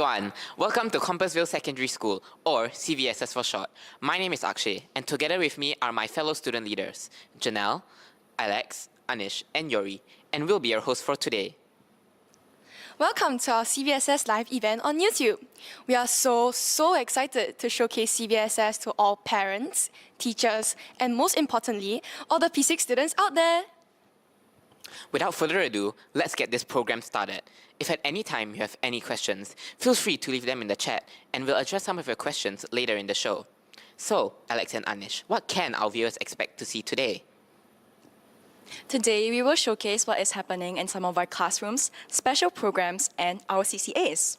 everyone, welcome to Compassville Secondary School, or CVSS for short. My name is Akshay, and together with me are my fellow student leaders, Janelle, Alex, Anish, and Yori, and we'll be your hosts for today. Welcome to our CVSS live event on YouTube. We are so excited to showcase CVSS to all parents, teachers, and most importantly, all the P6 students out there. Without further ado, let's get this program started. If at any time you have any questions, feel free to leave them in the chat, and we'll address some of your questions later in the show. So, Alex and Anish, what can our viewers expect to see today? Today, we will showcase what is happening in some of our classrooms, special programs, and our CCAs.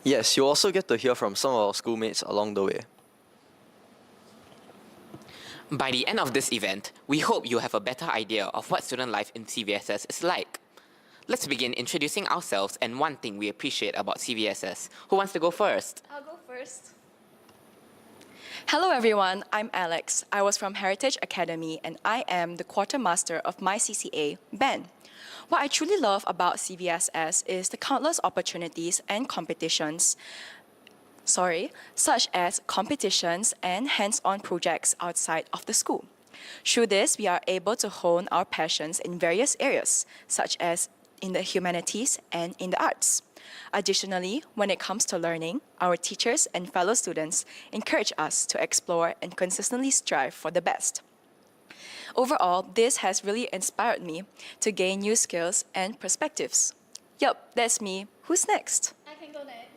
Yes, you'll also get to hear from some of our schoolmates along the way. By the end of this event, we hope you have a better idea of what student life in CVSS is like. Let's begin introducing ourselves and one thing we appreciate about CVSS. Who wants to go first? I'll go first. Hello everyone, I'm Alex. I was from Heritage Academy and I am the quartermaster of my CCA, Ben. What I truly love about CVSS is the countless opportunities and competitions such as competitions and hands-on projects outside of the school. Through this, we are able to hone our passions in various areas, such as in the humanities and in the arts. Additionally, when it comes to learning, our teachers and fellow students encourage us to explore and consistently strive for the best. Overall, this has really inspired me to gain new skills and perspectives. Yup, that's me. Who's next? I can go next.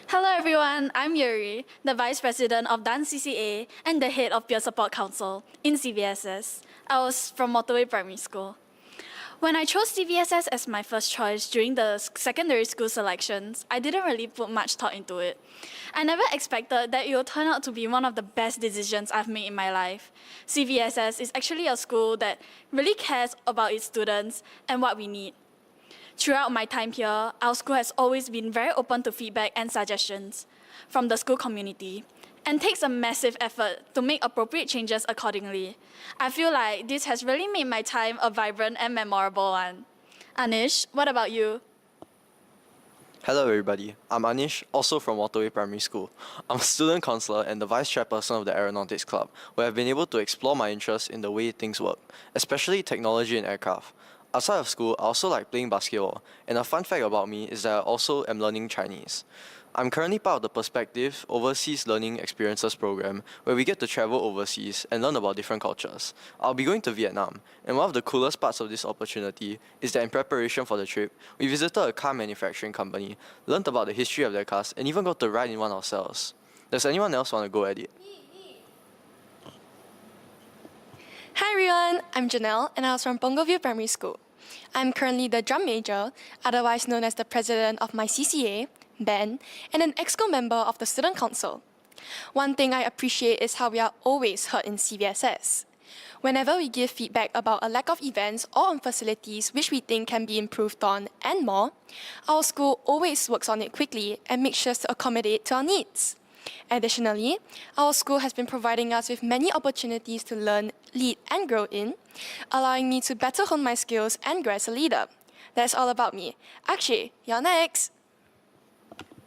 Hello everyone, I'm Yuri, the Vice President of Dance CCA and the Head of Peer Support Council in CVSS. I was from Motorway Primary School. When I chose CVSS as my first choice during the secondary school selections, I didn't really put much thought into it. I never expected that it would turn out to be one of the best decisions I've made in my life. CVSS is actually a school that really cares about its students and what we need. Throughout my time here, our school has always been very open to feedback and suggestions from the school community and takes a massive effort to make appropriate changes accordingly. I feel like this has really made my time a vibrant and memorable one. Anish, what about you? Hello everybody, I'm Anish, also from Waterway Primary School. I'm a student councillor and the vice chairperson of the Aeronautics Club, where I've been able to explore my interests in the way things work, especially technology and aircraft. Outside of school, I also like playing basketball, and a fun fact about me is that I also am learning Chinese. I'm currently part of the Perspective Overseas Learning Experiences program, where we get to travel overseas and learn about different cultures. I'll be going to Vietnam, and one of the coolest parts of this opportunity is that in preparation for the trip, we visited a car manufacturing company, learned about the history of their cars, and even got to ride in one ourselves. Does anyone else want to go at it? Hi everyone, I'm Janelle and I was from Punggol View Primary School. I'm currently the drum major, otherwise known as the president of my CCA, Ben, and an EXCO member of the student council. One thing I appreciate is how we are always heard in CVSS. Whenever we give feedback about a lack of events or on facilities which we think can be improved on and more, our school always works on it quickly and makes sure to accommodate to our needs. Additionally, our school has been providing us with many opportunities to learn, lead, and grow in, allowing me to better hone my skills and grow as a leader. That's all about me. Akshay, you're next.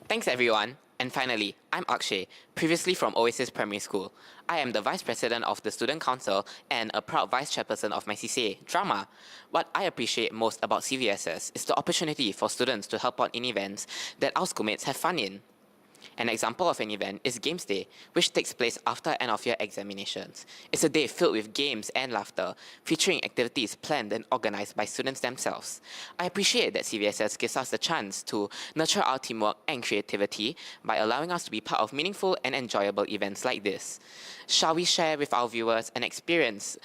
Thanks everyone. And finally, I'm Akshay, previously from Oasis Primary School. I am the Vice President of the Student Council and a proud Vice Chairperson of my CCA, Drama. What I appreciate most about CVSS is the opportunity for students to help out in events that our schoolmates have fun in. An example of an event is Games Day, which takes place after end-of-year examinations. It's a day filled with games and laughter, featuring activities planned and organized by students themselves. I appreciate that CVSS gives us the chance to nurture our teamwork and creativity by allowing us to be part of meaningful and enjoyable events like this. Shall we share with our viewers an experience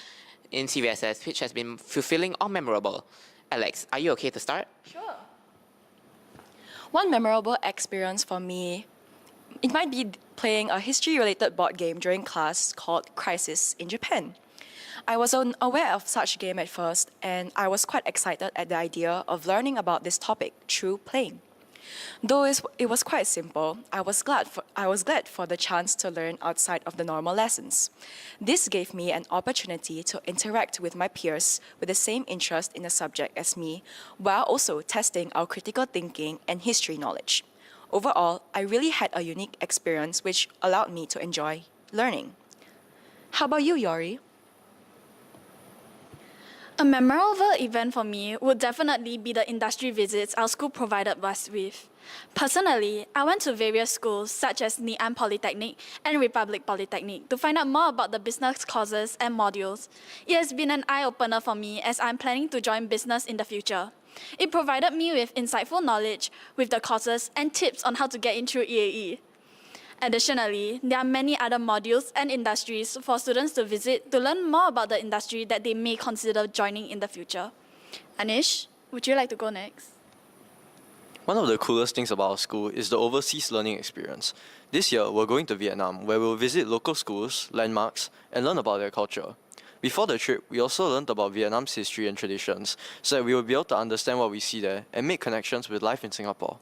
in CVSS which has been fulfilling or memorable? Alex, are you okay to start? Sure. One memorable experience for me, it might be playing a history-related board game during class called Cvss in Japan. I was unaware of such game at first, and I was quite excited at the idea of learning about this topic through playing. Though it was quite simple, I was glad for the chance to learn outside of the normal lessons. This gave me an opportunity to interact with my peers with the same interest in the subject as me, while also testing our critical thinking and history knowledge. Overall, I really had a unique experience which allowed me to enjoy learning. How about you, Yori? A memorable event for me would definitely be the industry visits our school provided us with. Personally, I went to various schools such as Ngee Polytechnic and Republic Polytechnic to find out more about the business courses and modules. It has been an eye-opener for me as I'm planning to join business in the future. It provided me with insightful knowledge with the courses and tips on how to get in through EAE. Additionally, there are many other modules and industries for students to visit to learn more about the industry that they may consider joining in the future. Anish, would you like to go next? One of the coolest things about our school is the overseas learning experience. This year, we're going to Vietnam, where we'll visit local schools, landmarks, and learn about their culture. Before the trip, we also learned about Vietnam's history and traditions, so that we will be able to understand what we see there and make connections with life in Singapore.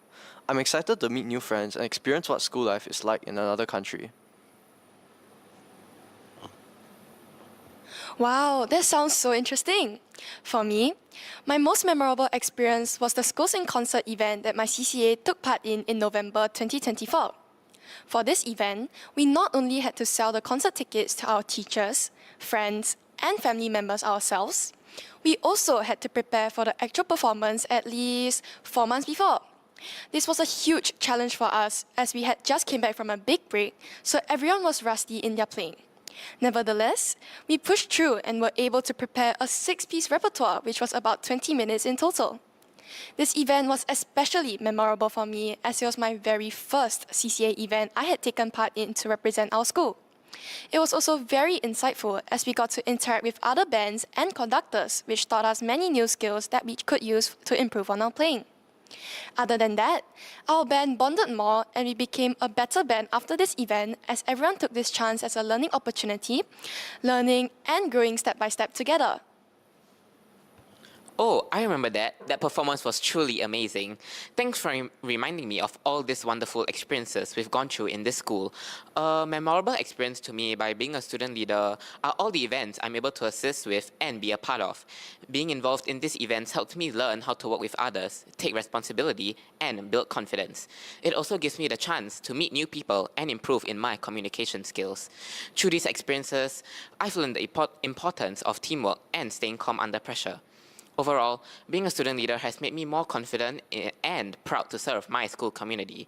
I'm excited to meet new friends and experience what school life is like in another country. Wow, that sounds so interesting. For me, my most memorable experience was the Schools in Concert event that my CCA took part in November 2024. For this event, we not only had to sell the concert tickets to our teachers, friends, and family members ourselves, we also had to prepare for the actual performance at least 4 months before. This was a huge challenge for us as we had just came back from a big break, so everyone was rusty in their playing. Nevertheless, we pushed through and were able to prepare a 6-piece repertoire, which was about 20 minutes in total. This event was especially memorable for me as it was my very first CCA event I had taken part in to represent our school. It was also very insightful as we got to interact with other bands and conductors, which taught us many new skills that we could use to improve on our playing. Other than that, our band bonded more and we became a better band after this event as everyone took this chance as a learning opportunity, learning and growing step by step together. Oh, I remember that. That performance was truly amazing. Thanks for reminding me of all these wonderful experiences we've gone through in this school. A memorable experience to me by being a student leader are all the events I'm able to assist with and be a part of. Being involved in these events helped me learn how to work with others, take responsibility, and build confidence. It also gives me the chance to meet new people and improve in my communication skills. Through these experiences, I've learned the importance of teamwork and staying calm under pressure. Overall, being a student leader has made me more confident and proud to serve my school community.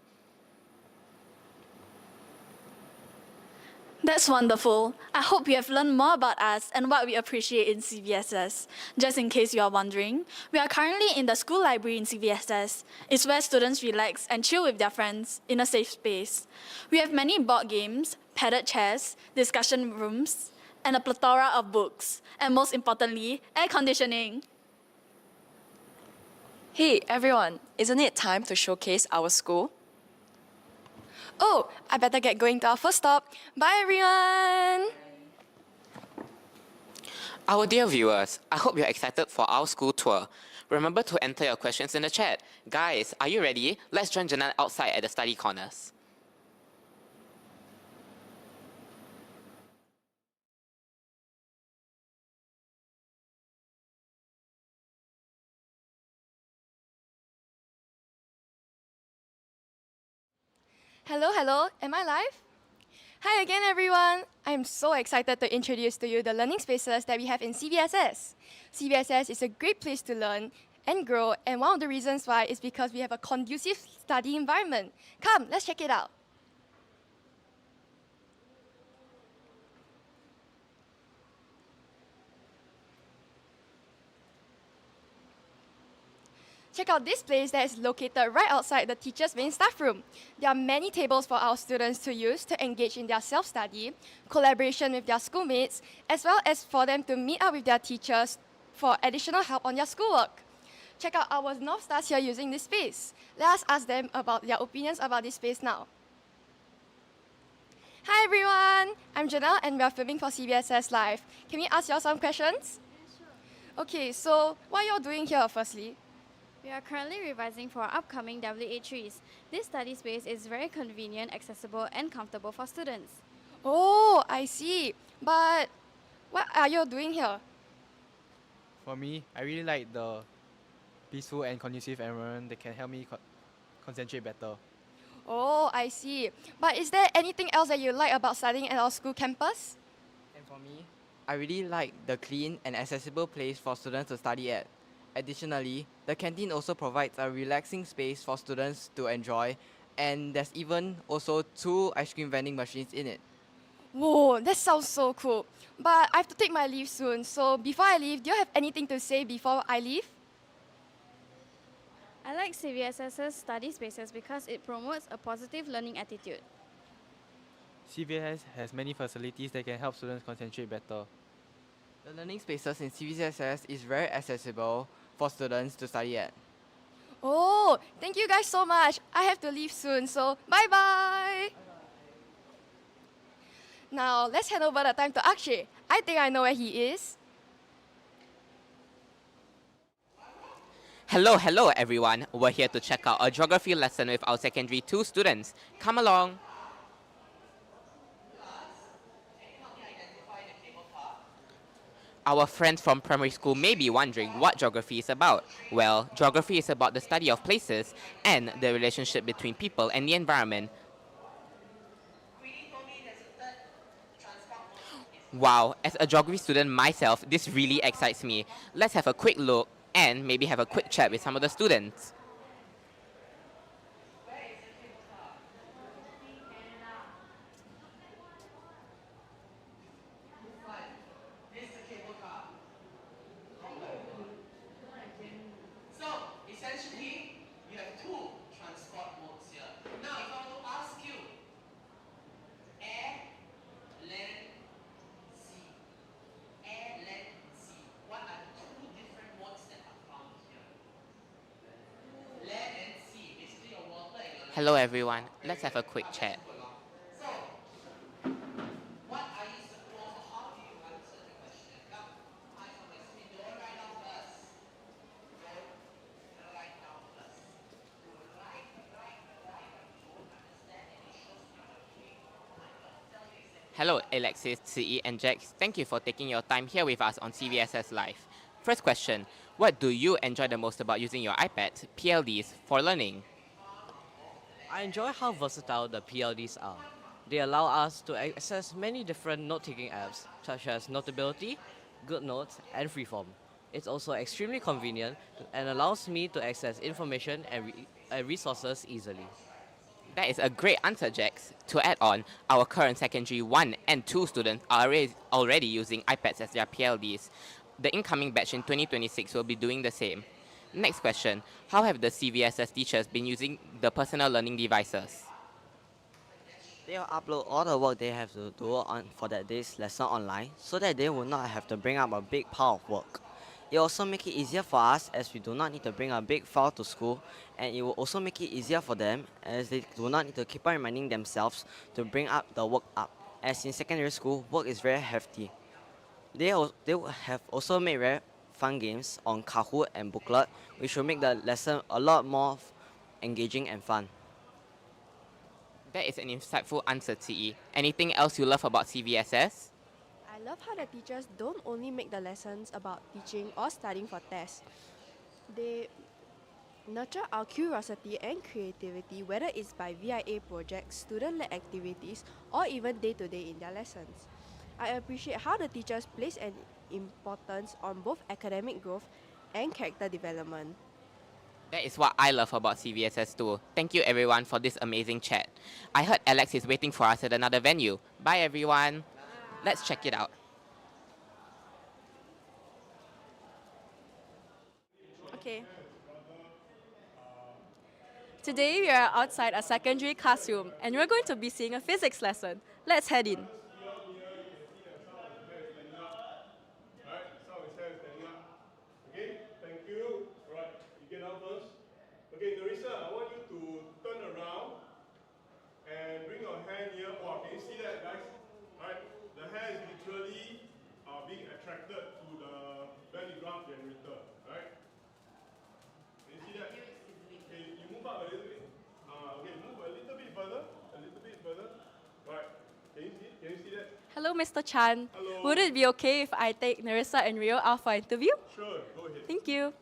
That's wonderful. I hope you have learned more about us and what we appreciate in CVSS. Just in case you are wondering, we are currently in the school library in CVSS. It's where students relax and chill with their friends in a safe space. We have many board games, padded chairs, discussion rooms, and a plethora of books. And most importantly, air conditioning. Hey everyone, isn't it time to showcase our school? Oh, I better get going to our first stop. Bye everyone! Our dear viewers, I hope you're excited for our school tour. Remember to enter your questions in the chat. Guys, are you ready? Let's join Janelle outside at the study corners. Hello, hello, am I live? Hi again everyone! I'm so excited to introduce to you the learning spaces that we have in CVSS. CVSS is a great place to learn and grow, and one of the reasons why is because we have a conducive study environment. Come, let's check it out. Check out this place that is located right outside the teacher's main staff room. There are many tables for our students to use to engage in their self-study, collaboration with their schoolmates, as well as for them to meet up with their teachers for additional help on their schoolwork. Check out our North Stars here using this space. Let us ask them about their opinions about this space now. Hi everyone, I'm Janelle and we are filming for CVSS Live. Can we ask y'all some questions? Yeah, sure. Okay, so what are y'all doing here firstly? We are currently revising for our upcoming WA3s. This study space is very convenient, accessible, and comfortable for students. Oh, I see. But what are you doing here? For me, I really like the peaceful and conducive environment that can help me concentrate better. Oh, I see. But is there anything else that you like about studying at our school campus? And for me, I really like the clean and accessible place for students to study at. Additionally, the canteen also provides a relaxing space for students to enjoy, and there's even also 2 ice cream vending machines in it. Whoa, that sounds so cool. But I have to take my leave soon, so before I leave, do you have anything to say before I leave? I like CVSS's study spaces because it promotes a positive learning attitude. CVS has many facilities that can help students concentrate better. The learning spaces in Cvss is very accessible for students to study at. Oh, thank you guys so much. I have to leave soon, so bye bye. Now let's hand over the time to Akshay. I think I know where he is. Hello everyone. We're here to check out a geography lesson with our secondary 2 students. Come along. Our friends from primary school may be wondering what geography is about. Well, geography is about the study of places and the relationship between people and the environment. Wow, as a geography student myself, this really excites me. Let's have a quick look and maybe have a quick chat with some of the students. So, essentially, you have 2 transport modes here. Now, if I were to ask you, air, land, sea. Air, land, sea. What are the 2 different modes that are found here? Land and sea. Basically, your water and your land. Hello everyone, let's have a quick chat. So, what are you supposed to, how do you answer the question? Now, eyes on my screen, don't write down first. Don't write down first. Write. Don't understand and it shows you are doing. I'm going to tell you exactly. Hello Alexis, Ce and Jax, thank you for taking your time here with us on CVSS Live. First question, what do you enjoy the most about using your iPad, PLDs, for learning? I enjoy how versatile the PLDs are. They allow us to access many different note-taking apps, such as Notability, GoodNotes, and Freeform. It's also extremely convenient and allows me to access information and resources easily. That is a great answer, Jax. To add on, our current secondary 1 and 2 students are already using iPads as their PLDs. The incoming batch in 2026 will be doing the same. Next question, how have the CVSS teachers been using the personal learning devices? They'll upload all the work they have to do for that day's lesson online so that they will not have to bring up a big pile of work. It also makes it easier for us as we do not need to bring a big file to school, and it will also make it easier for them as they do not need to keep on reminding themselves to bring up the work up, as in secondary school work is very hefty. They have also made very fun games on Kahoot and Booklet, which will make the lesson a lot more engaging and fun. That is an insightful answer, Ce. Anything else you love about CVSS? I love how the teachers don't only make the lessons about teaching or studying for tests. They nurture our curiosity and creativity, whether it's by VIA projects, student-led activities, or even day-to-day in their lessons. I appreciate how the teachers place an importance on both academic growth and character development. That is what I love about CVSS too. Thank you everyone for this amazing chat. I heard Alex is waiting for us at another venue. Bye everyone. Let's check it out. Okay. Today we are outside a secondary classroom and we're going to be seeing a physics lesson. Let's head in. Alright, so his hand standing up. Okay, thank you. Alright, you get out first. Okay, Narissa, I want you to turn around and bring your hand here. Wow, can you see that, guys? Alright, the hand is literally being attracted to the Van de Graaff generator. Alright? Can you see Hello, Mr. Chan. Hello. Would it be okay if I take Nerissa and Rio out for an interview? Sure, go ahead. Thank you.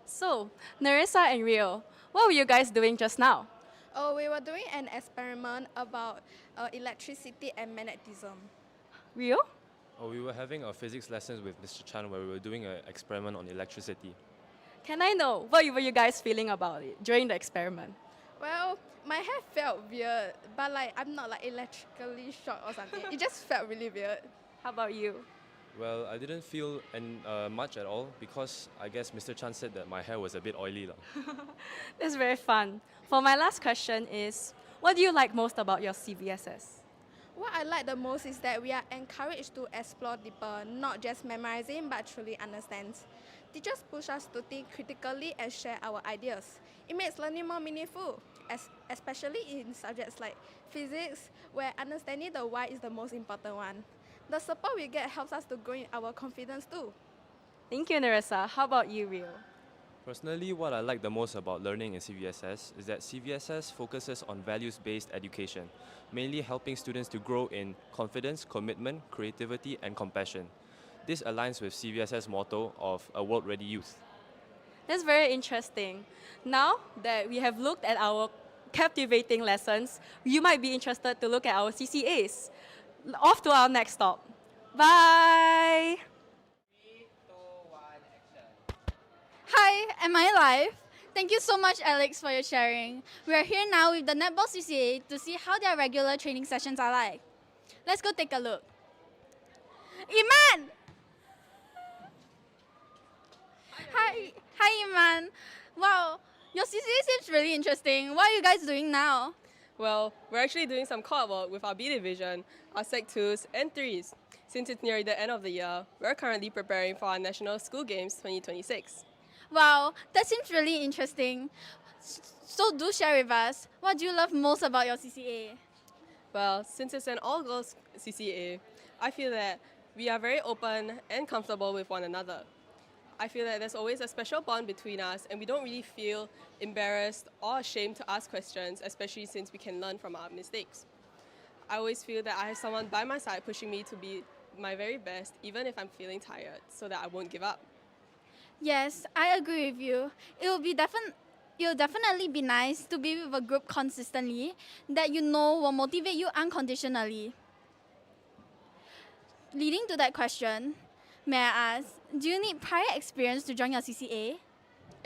So, Nerissa and Rio, what were you guys doing just now? Oh, we were doing an experiment about electricity and magnetism. Rio? Oh, we were having a physics lessons with Mr. Chan where we were doing an experiment on electricity. Can I know what were you guys feeling about it during the experiment? Well, my hair felt weird, but like I'm not like electrically shocked or something. It just felt really weird. How about you? Well, I didn't feel much at all because I guess Mr. Chan said that my hair was a bit oily. That's very fun. For my last question is, what do you like most about your CVSS? What I like the most is that we are encouraged to explore deeper, not just memorizing but truly understand. Teachers push us to think critically and share our ideas. It makes learning more meaningful, especially in subjects like physics, where understanding the why is the most important one. The support we get helps us to grow in our confidence too. Thank you, Nerissa. How about you, Rio? Personally, what I like the most about learning in CVSS is that CVSS focuses on values-based education, mainly helping students to grow in confidence, commitment, creativity, and compassion. This aligns with CVSS motto of a world-ready youth. That's very interesting. Now that we have looked at our captivating lessons, you might be interested to look at our CCAs. Off to our next stop. Bye! Hi, am I live? Thank you so much, Alex, for your sharing. We are here now with the Netball CCA to see how their regular training sessions are like. Let's go take a look. Iman! Hi, Iman. Wow, your CCA seems really interesting. What are you guys doing now? Well, we're actually doing some co-op work with our B division, our Sec 2s and 3s. Since it's near the end of the year, we're currently preparing for our National School Games 2026. Wow, that seems really interesting. So do share with us, what do you love most about your CCA? Well, since it's an all-girls CCA, I feel that we are very open and comfortable with one another. I feel that there's always a special bond between us and we don't really feel embarrassed or ashamed to ask questions, especially since we can learn from our mistakes. I always feel that I have someone by my side pushing me to be my very best, even if I'm feeling tired, so that I won't give up. Yes, I agree with you. It will definitely be nice to be with a group consistently that you know will motivate you unconditionally. Leading to that question, may I ask, do you need prior experience to join your CCA?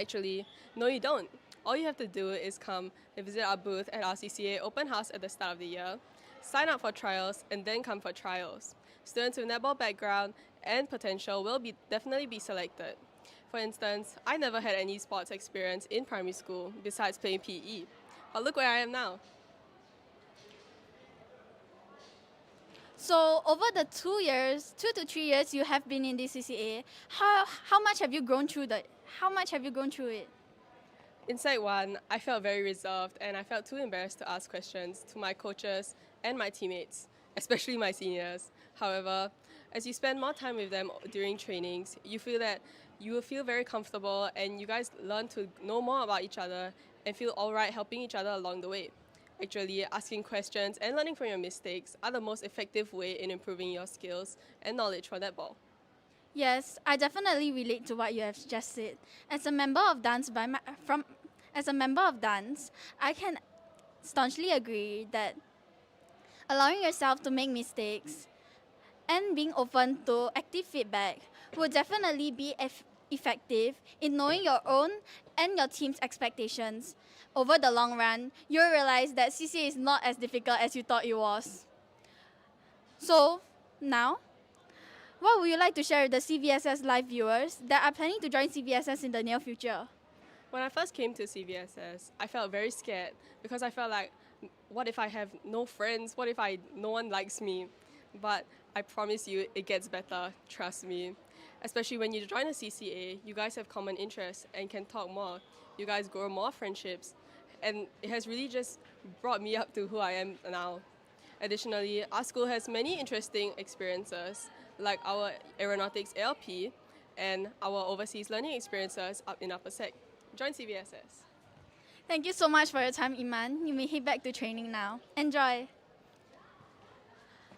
Actually, no you don't. All you have to do is come and visit our booth at our CCA open house at the start of the year, sign up for trials, and then come for trials. Students with netball background and potential will definitely be selected. For instance, I never had any sports experience in primary school besides playing PE, but look where I am now. So over the 2 to 3 years you have been in this CCA, how much have you grown through it? In Sec 1, I felt very reserved and I felt too embarrassed to ask questions to my coaches and my teammates, especially my seniors. However, as you spend more time with them during trainings, you feel that you will feel very comfortable and you guys learn to know more about each other and feel alright helping each other along the way. Actually, asking questions and learning from your mistakes are the most effective way in improving your skills and knowledge for netball. Yes, I definitely relate to what you have just said. As a member of dance, I can staunchly agree that allowing yourself to make mistakes and being open to active feedback will definitely be effective in knowing your own and your team's expectations. Over the long run, you'll realize that CCA is not as difficult as you thought it was. So, now, what would you like to share with the CVSS live viewers that are planning to join CVSS in the near future? When I first came to CVSS, I felt very scared because I felt like, what if I have no friends? What if no one likes me? But I promise you, it gets better, trust me. Especially when you join a CCA, you guys have common interests and can talk more. You guys grow more friendships, and it has really just brought me up to who I am now. Additionally, our school has many interesting experiences, like our aeronautics ALP and our overseas learning experiences up in Upper Sec. Join CVSS. Thank you so much for your time, Iman. You may head back to training now. Enjoy.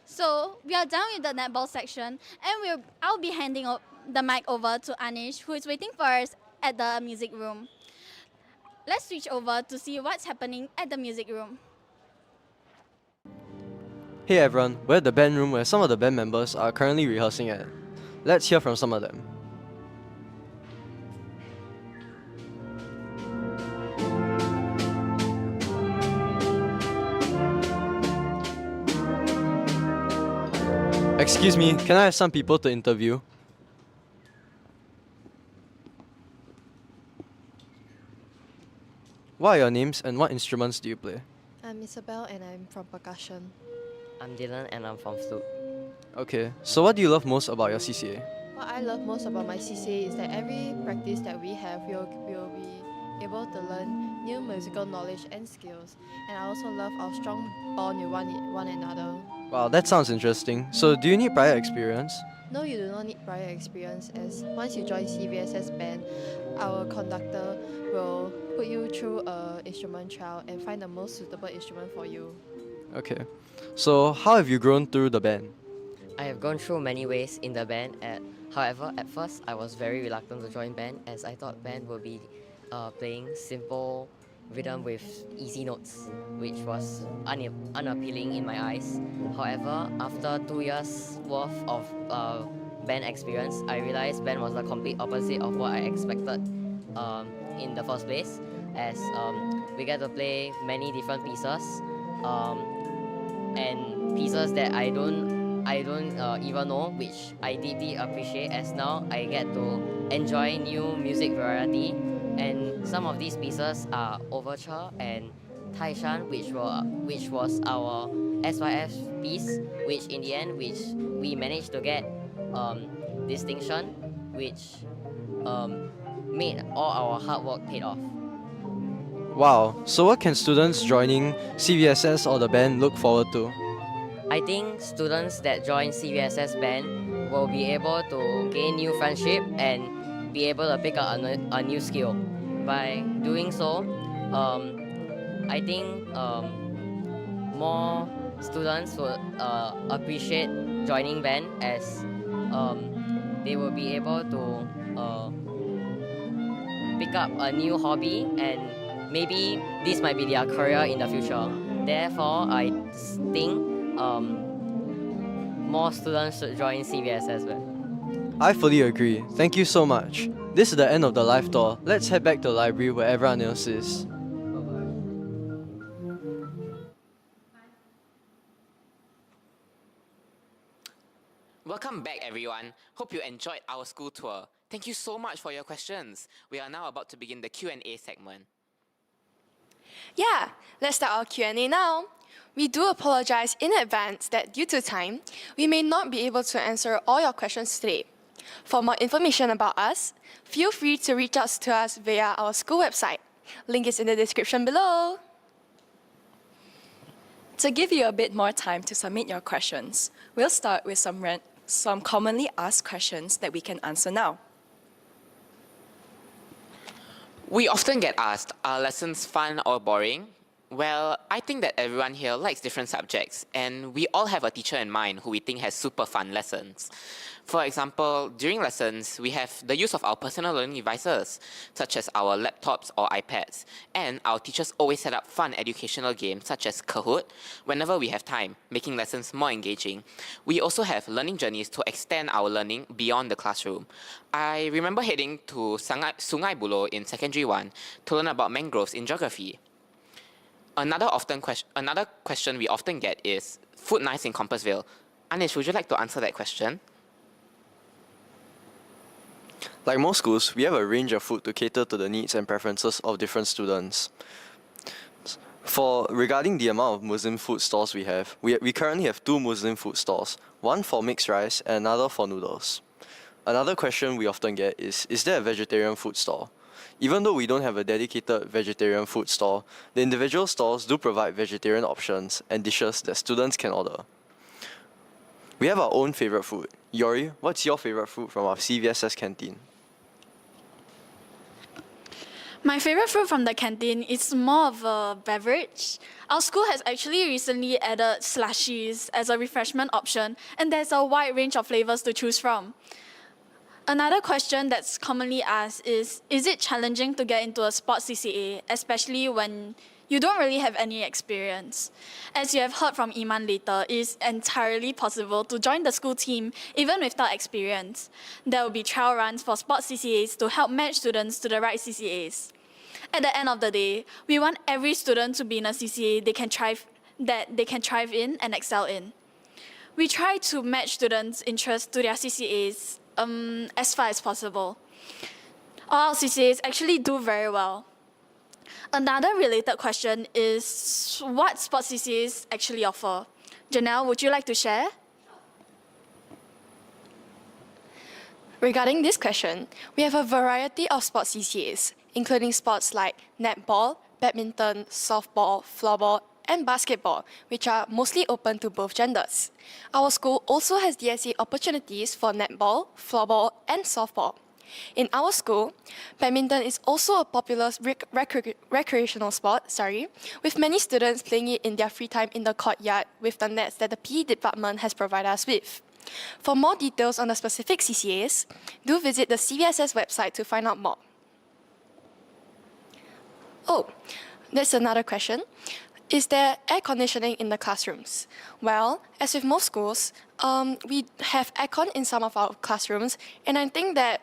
So we are done with the netball section, and I'll be handing the mic over to Anish, who is waiting for us at the music room. Let's switch over to see what's happening at the music room. Hey everyone, we're at the band room where some of the band members are currently rehearsing at. Let's hear from some of them. Excuse me, can I have some people to interview? What are your names and what instruments do you play? I'm Isabel and I'm from percussion. I'm Dylan and I'm from flute. Okay, so what do you love most about your CCA? What I love most about my CCA is that every practice that we have, we'll be able to learn new musical knowledge and skills. And I also love our strong bond with one another. Wow, that sounds interesting. So do you need prior experience? No, you do not need prior experience, as once you join CVSS band, our conductor will put you through an instrument trial and find the most suitable instrument for you. Okay, so how have you grown through the band? I have gone through many ways in the band. However, at first I was very reluctant to join band as I thought band would be playing simple rhythm with easy notes, which was unappealing in my eyes. However, after 2 years worth of band experience, I realized band was the complete opposite of what I expected in the first place, as we get to play many different pieces and pieces that I don't even know, which I deeply appreciate, as now I get to enjoy new music variety. And some of these pieces are Overture and Taishan, which was our SYF piece, which in the end, we managed to get distinction, which made all our hard work paid off. Wow, so what can students joining CVSS or the band look forward to? I think students that join CVSS band will be able to gain new friendship and be able to pick up a new skill. By doing so, I think more students will appreciate joining band, as they will be able to pick up a new hobby, and maybe this might be their career in the future. Therefore, I think more students should join CVSS band. I fully agree. Thank you so much. This is the end of the live tour. Let's head back to the library where everyone else is. Welcome back, everyone. Hope you enjoyed our school tour. Thank you so much for your questions. We are now about to begin the Q&A segment. Yeah, let's start our Q&A now. We do apologize in advance that due to time, we may not be able to answer all your questions today. For more information about us, feel free to reach out to us via our school website. Link is in the description below. To give you a bit more time to submit your questions, we'll start with some commonly asked questions that we can answer now. We often get asked, are lessons fun or boring? Well, I think that everyone here likes different subjects, and we all have a teacher in mind who we think has super fun lessons. For example, during lessons, we have the use of our personal learning devices, such as our laptops or iPads, and our teachers always set up fun educational games such as Kahoot whenever we have time, making lessons more engaging. We also have learning journeys to extend our learning beyond the classroom. I remember heading to Sungai Buloh in Secondary 1 to learn about mangroves in geography. Another question we often get is, food nice in Compassville? Anish, would you like to answer that question? Like most schools, we have a range of food to cater to the needs and preferences of different students. Regarding the amount of Muslim food stalls we have, we currently have 2 Muslim food stalls, one for mixed rice and another for noodles. Another question we often get is there a vegetarian food stall? Even though we don't have a dedicated vegetarian food stall, the individual stalls do provide vegetarian options and dishes that students can order. We have our own favorite food. Yori, what's your favorite food from our CVSS canteen? My favorite food from the canteen is more of a beverage. Our school has actually recently added slushies as a refreshment option, and there's a wide range of flavors to choose from. Another question that's commonly asked is it challenging to get into a sports CCA, especially when you don't really have any experience? As you have heard from Iman later, it is entirely possible to join the school team even without experience. There will be trial runs for sports CCAs to help match students to the right CCAs. At the end of the day, we want every student to be in a CCA that they can thrive in and excel in. We try to match students' interests to their CCAs as far as possible. All our CCAs actually do very well. Another related question is what sports CCAs actually offer? Janelle, would you like to share? Regarding this question, we have a variety of sports CCAs, including sports like netball, badminton, softball, floorball, and basketball, which are mostly open to both genders. Our school also has DSA opportunities for netball, floorball, and softball. In our school, badminton is also a popular recreational sport, with many students playing it in their free time in the courtyard with the nets that the PE department has provided us with. For more details on the specific CCAs, do visit the CVSS website to find out more. Oh, that's another question. Is there air conditioning in the classrooms? Well, as with most schools, we have aircon in some of our classrooms, and I think that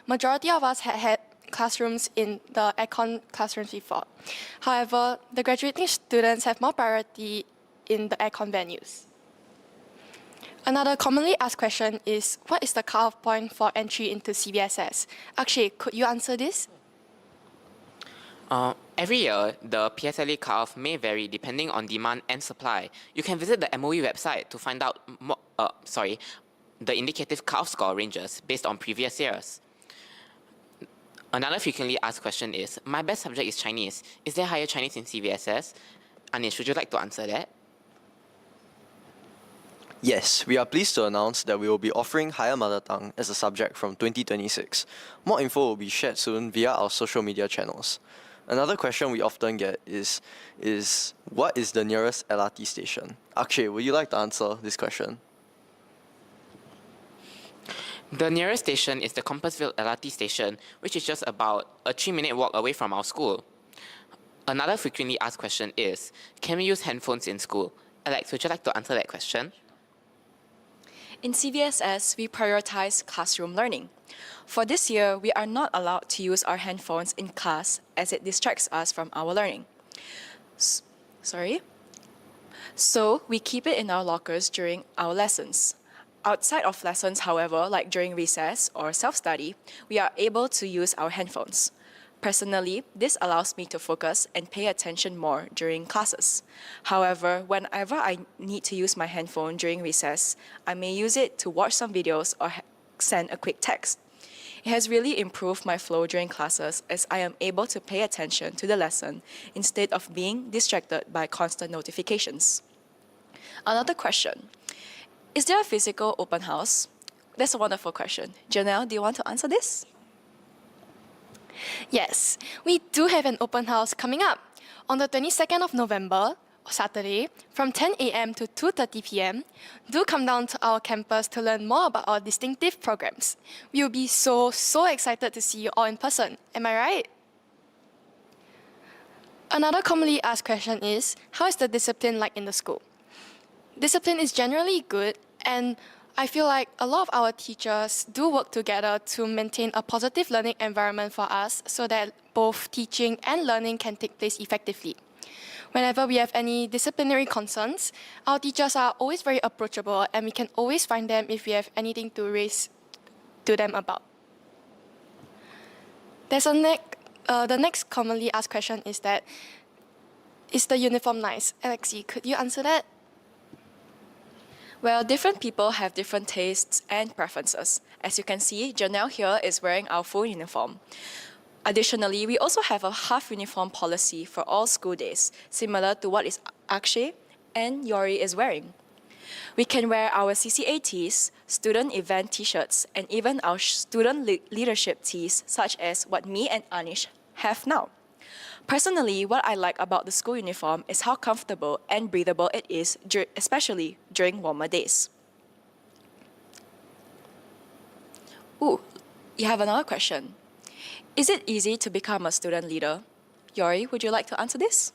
majority of us had classrooms in the aircon classrooms before. However, the graduating students have more priority in the aircon venues. Another commonly asked question is, what is the cutoff point for entry into CVSS? Akshay, could you answer this? Every year, the PSLE cutoff may vary depending on demand and supply. You can visit the MOE website to find out the indicative cutoff score ranges based on previous years. Another frequently asked question is, my best subject is Chinese. Is there higher Chinese in CVSS? Anish, would you like to answer that? Yes, we are pleased to announce that we will be offering Higher Mother Tongue as a subject from 2026. More info will be shared soon via our social media channels. Another question we often get is what is the nearest LRT station? Akshay, would you like to answer this question? The nearest station is the Compassville LRT station, which is just about a 3-minute walk away from our school. Another frequently asked question is, can we use handphones in school? Alex, would you like to answer that question? In CVSS, we prioritize classroom learning. For this year, we are not allowed to use our handphones in class as it distracts us from our learning. So we keep it in our lockers during our lessons. Outside of lessons, however, like during recess or self-study, we are able to use our handphones. Personally, this allows me to focus and pay attention more during classes. However, whenever I need to use my handphone during recess, I may use it to watch some videos or send a quick text. It has really improved my flow during classes as I am able to pay attention to the lesson instead of being distracted by constant notifications. Another question. Is there a physical open house? That's a wonderful question. Janelle, do you want to answer this? Yes, we do have an open house coming up on the 22nd of November, Saturday, from 10 a.m. to 2:30 p.m. Do come down to our campus to learn more about our distinctive programs. We will be so excited to see you all in person. Am I right? Another commonly asked question is, how is the discipline like in the school? Discipline is generally good, and I feel like a lot of our teachers do work together to maintain a positive learning environment for us so that both teaching and learning can take place effectively. Whenever we have any disciplinary concerns, our teachers are always very approachable and we can always find them if we have anything to raise to them about. The next commonly asked question is that, is the uniform nice? Alexi, could you answer that? Well, different people have different tastes and preferences. As you can see, Janelle here is wearing our full uniform. Additionally, we also have a half uniform policy for all school days, similar to what is Akshay and Yori is wearing. We can wear our CCA tees, student event t-shirts, and even our student leadership tees, such as what me and Anish have now. Personally, what I like about the school uniform is how comfortable and breathable it is, especially during warmer days. Ooh, you have another question. Is it easy to become a student leader? Yori, would you like to answer this?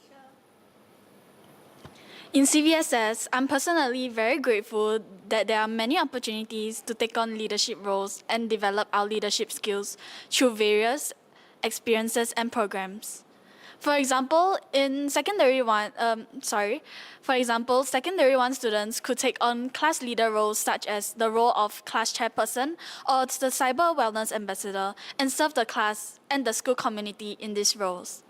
In CVSS, I'm personally very grateful that there are many opportunities to take on leadership roles and develop our leadership skills through various experiences and programs. For example, secondary one students could take on class leader roles such as the role of class chairperson or the cyber wellness ambassador and serve the class and the school community in these roles.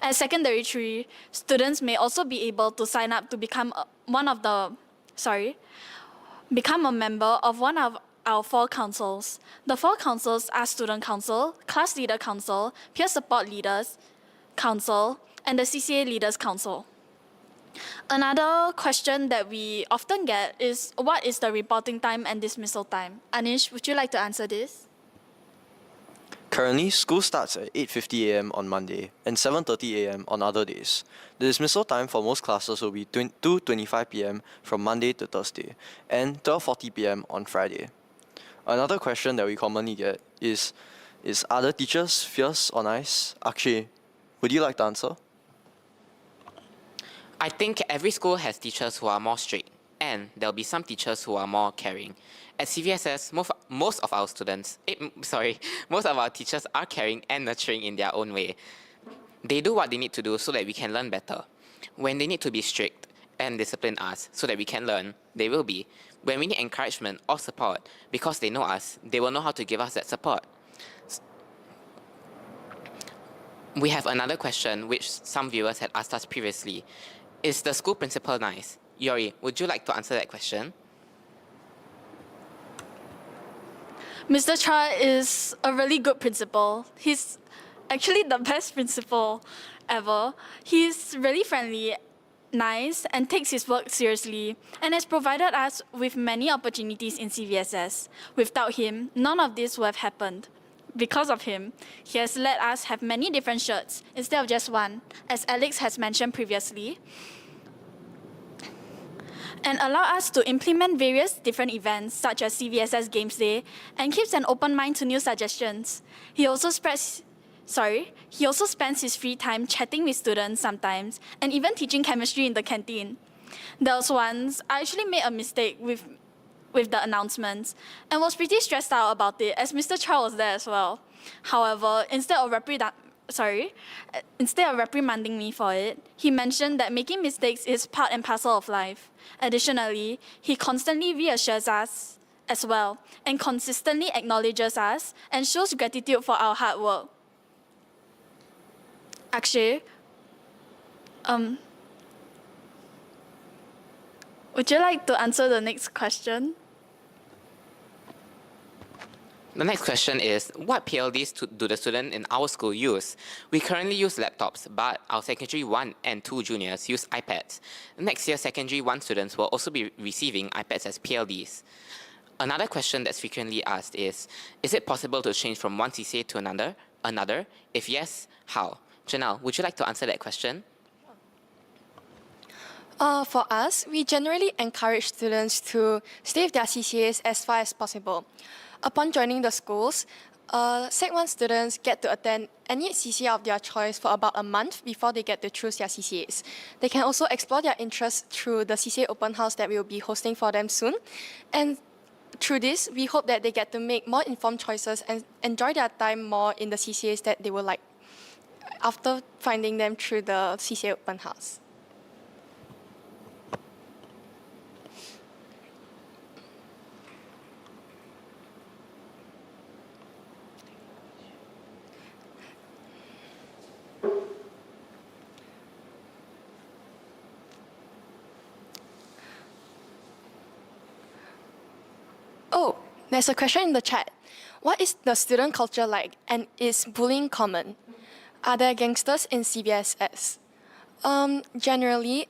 At secondary 3, students may also be able to sign up to become a member of one of our 4 councils. The 4 councils are Student Council, Class Leader Council, Peer Support Leaders Council, and the CCA Leaders Council. Another question that we often get is, what is the reporting time and dismissal time? Anish, would you like to answer this? Currently, school starts at 8:50 a.m. on Monday and 7:30 a.m. on other days. The dismissal time for most classes will be 2:25 p.m. from Monday to Thursday and 12:40 p.m. on Friday. Another question that we commonly get is are the teachers fierce or nice? Akshay, would you like to answer? I think every school has teachers who are more strict, and there'll be some teachers who are more caring. At CVSS, most of our teachers are caring and nurturing in their own way. They do what they need to do so that we can learn better. When they need to be strict and discipline us so that we can learn, they will be. When we need encouragement or support, because they know us, they will know how to give us that support. We have another question which some viewers had asked us previously. Is the school principal nice? Yori, would you like to answer that question? Mr. Chua is a really good principal. He's actually the best principal ever. He's really friendly, nice, and takes his work seriously, and has provided us with many opportunities in CVSS. Without him, none of this would have happened. Because of him, he has let us have many different shirts instead of just one, as Alex has mentioned previously, and allow us to implement various different events such as CVSS Games Day and keeps an open mind to new suggestions. He also spends his free time chatting with students sometimes and even teaching chemistry in the canteen. There was once I actually made a mistake with the announcements and was pretty stressed out about it as Mr. Chow was there as well. However, instead of reprimanding me for it, he mentioned that making mistakes is part and parcel of life. Additionally, he constantly reassures us as well and consistently acknowledges us and shows gratitude for our hard work. Akshay, would you like to answer the next question? The next question is, what PLDs do the students in our school use? We currently use laptops, but our Secondary 1 and 2 juniors use iPads. Next year, Secondary 1 students will also be receiving iPads as PLDs. Another question that's frequently asked is it possible to change from one CCA to another? If yes, how? Janelle, would you like to answer that question? For us, we generally encourage students to stay with their CCAs as far as possible. Upon joining the schools, Sec 1 students get to attend any CCA of their choice for about a month before they get to choose their CCAs. They can also explore their interests through the CCA open house that we will be hosting for them soon. And through this, we hope that they get to make more informed choices and enjoy their time more in the CCAs that they will like after finding them through the CCA open house. There's a question in the chat. What is the student culture like, and is bullying common? Are there gangsters in CVSS? Generally,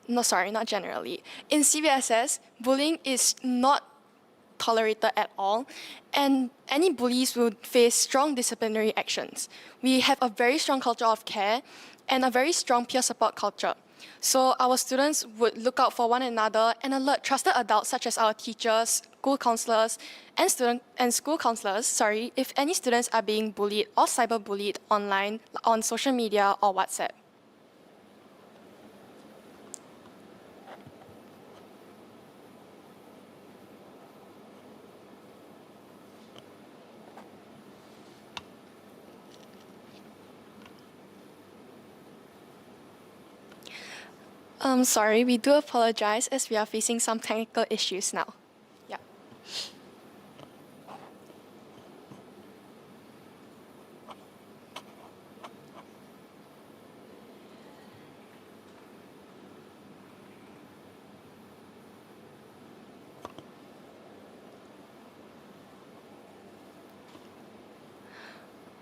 not generally. In CVSS, bullying is not tolerated at all, and any bullies will face strong disciplinary actions. We have a very strong culture of care and a very strong peer support culture. So our students would look out for one another and alert trusted adults such as our teachers, school counselors, and school counselors, if any students are being bullied or cyberbullied online on social media or WhatsApp. Sorry, we do apologize as we are facing some technical issues now. Yeah.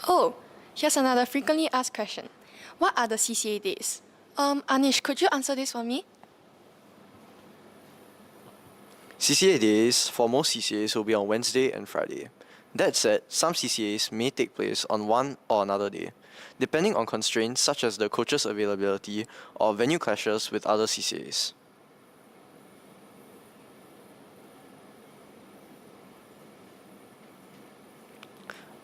Oh, here's another frequently asked question. What are the CCA days? Anish, could you answer this for me? CCA days for most CCAs will be on Wednesday and Friday. That said, some CCAs may take place on one or another day, depending on constraints such as the coach's availability or venue clashes with other CCAs.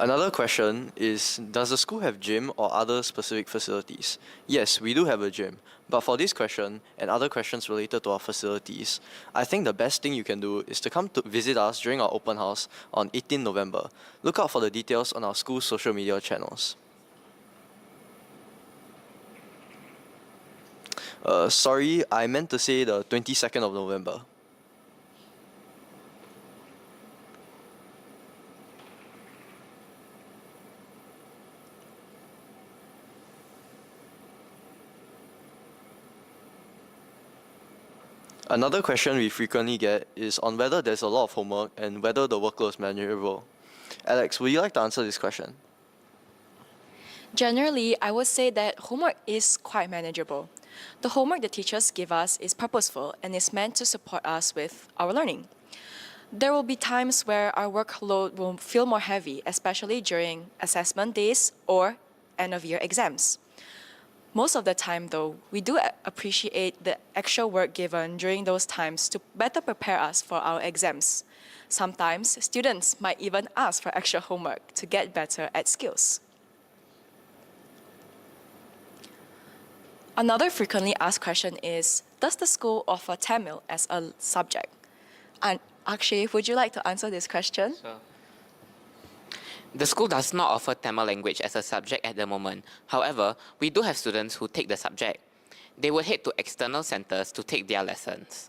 Another question is, does the school have gym or other specific facilities? Yes, we do have a gym. But for this question and other questions related to our facilities, I think the best thing you can do is to come to visit us during our open house on 18 November. Look out for the details on our school's social media channels. Sorry, I meant to say the 22nd of November. Another question we frequently get is on whether there's a lot of homework and whether the workload is manageable. Alex, would you like to answer this question? Generally, I would say that homework is quite manageable. The homework the teachers give us is purposeful and is meant to support us with our learning. There will be times where our workload will feel more heavy, especially during assessment days or end-of-year exams. Most of the time, though, we do appreciate the extra work given during those times to better prepare us for our exams. Sometimes, students might even ask for extra homework to get better at skills. Another frequently asked question is, does the school offer Tamil as a subject? And Akshay, would you like to answer this question? Sure. The school does not offer Tamil language as a subject at the moment. However, we do have students who take the subject. They will head to external centers to take their lessons.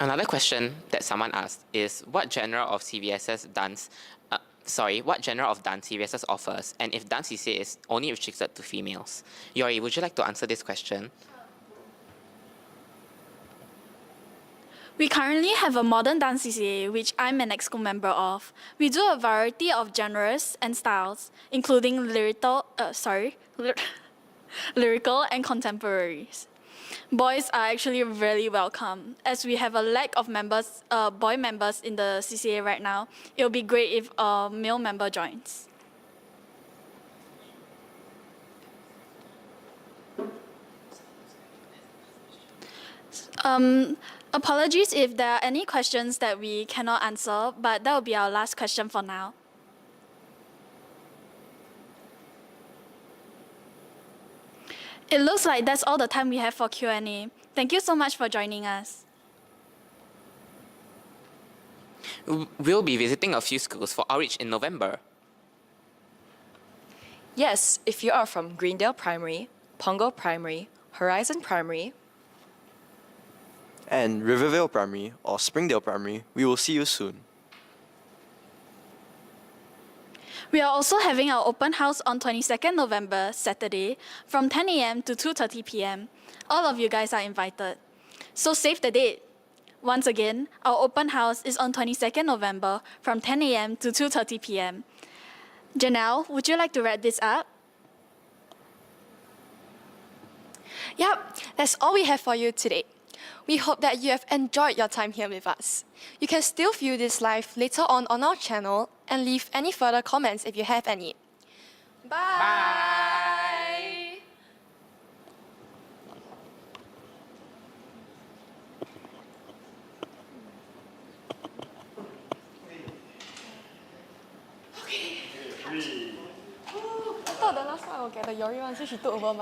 Another question that someone asked is what genre of dance CVSS offers, and if dance CCA is only restricted to females? Yori, would you like to answer this question? We currently have a modern dance CCA, which I'm an ex-school member of. We do a variety of genres and styles, including lyrical and contemporaries. Boys are actually really welcome. As we have a lack of boy members in the CCA right now, it would be great if a male member joins. Apologies if there are any questions that we cannot answer, but that will be our last question for now. It looks like that's all the time we have for Q&A. Thank you so much for joining us. We'll be visiting a few schools for outreach in November. Yes, if you are from Greendale Primary, Punggol Primary, Horizon Primary, and Rivervale Primary or Springdale Primary, we will see you soon. We are also having our open house on 22nd November, Saturday, from 10 a.m. to 2:30 p.m. All of you guys are invited. So save the date. Once again, our open house is on 22nd November from 10 a.m. to 2:30 p.m. Janelle, would you like to wrap this up? Yep, that's all we have for you today. We hope that you have enjoyed your time here with us. You can still view this live later on our channel and leave any further comments if you have any. Bye! Okay. I thought the last one I will get the Yori one, so she took over my